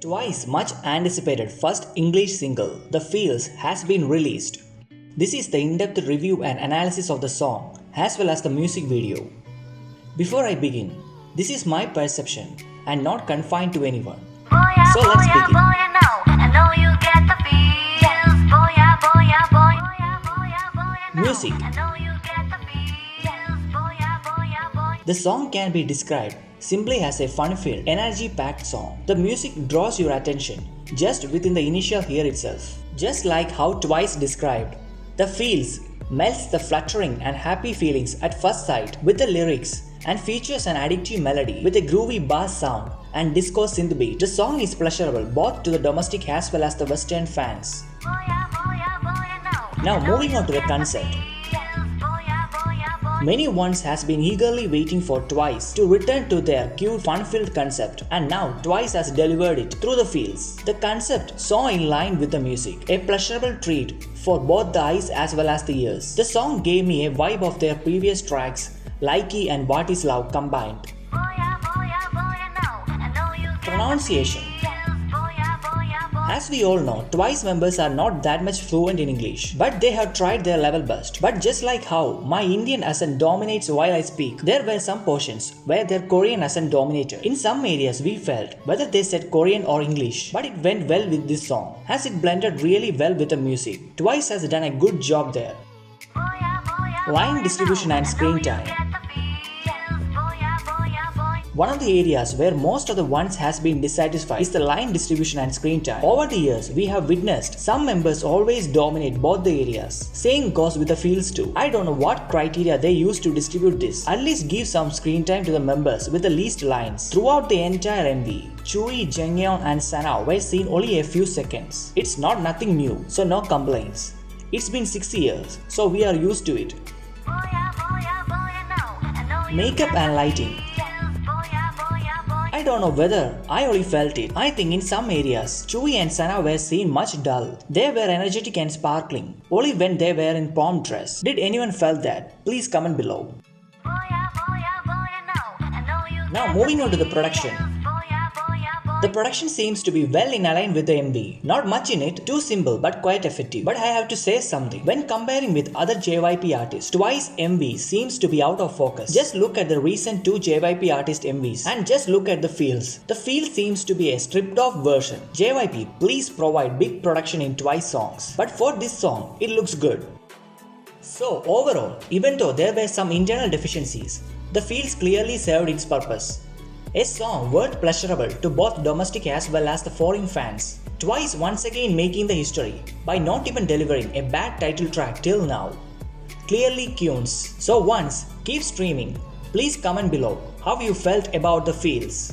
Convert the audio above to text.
Twice much anticipated first English single, The Feels, has been released. This is the in-depth review and analysis of the song as well as the music video. Before I begin, this is my perception and not confined to anyone. So let's begin. Music. The song can be described simply as a fun-filled, energy-packed song. The music draws your attention just within the initial hear itself. Just like how Twice described, The Feels melts the fluttering and happy feelings at first sight with the lyrics and features an addictive melody with a groovy bass sound and disco synth beat. The song is pleasurable both to the domestic as well as the Western fans. Now moving on to the concept. Many ones has been eagerly waiting for Twice to return to their cute fun-filled concept, and now Twice has delivered it through The Feels. The concept saw in line with the music, a pleasurable treat for both the eyes as well as the ears. The song gave me a vibe of their previous tracks, Likey and What Is Love combined. Pronunciation. As we all know, Twice members are not that much fluent in English, but they have tried their level best. But just like how my Indian accent dominates while I speak, there were some portions where their Korean accent dominated. In some areas we felt whether they said Korean or English, but it went well with this song, as it blended really well with the music. Twice has done a good job there. Line distribution and screen time. One of the areas where most of the ones has been dissatisfied is the line distribution and screen time. Over the years, we have witnessed some members always dominate both the areas. Same goes with the Feels too. I don't know what criteria they use to distribute this. At least give some screen time to the members with the least lines. Throughout the entire MV, Chui, Jonghyun and Sana were seen only a few seconds. It's not nothing new, so no complaints. It's been 6 years, so we are used to it. Makeup and lighting. I don't know whether I only felt it. I think in some areas, Chui and Sana were seen much dull. They were energetic and sparkling, only when they were in prom dress. Did anyone felt that? Please comment below. Now moving on to the production. The production seems to be well in line with the MV. Not much in it, too simple but quite effective. But I have to say something. When comparing with other JYP artists, Twice MV seems to be out of focus. Just look at the recent two JYP artist MVs and just look at the Feels. The Feel seems to be a stripped off version. JYP, please provide big production in Twice songs. But for this song, it looks good. So overall, even though there were some internal deficiencies, the Feels clearly served its purpose. A song worth pleasurable to both domestic as well as the foreign fans. Twice once again making the history by not even delivering a bad title track till now. Clearly tunes. So once, keep streaming. Please comment below how you felt about the Feels.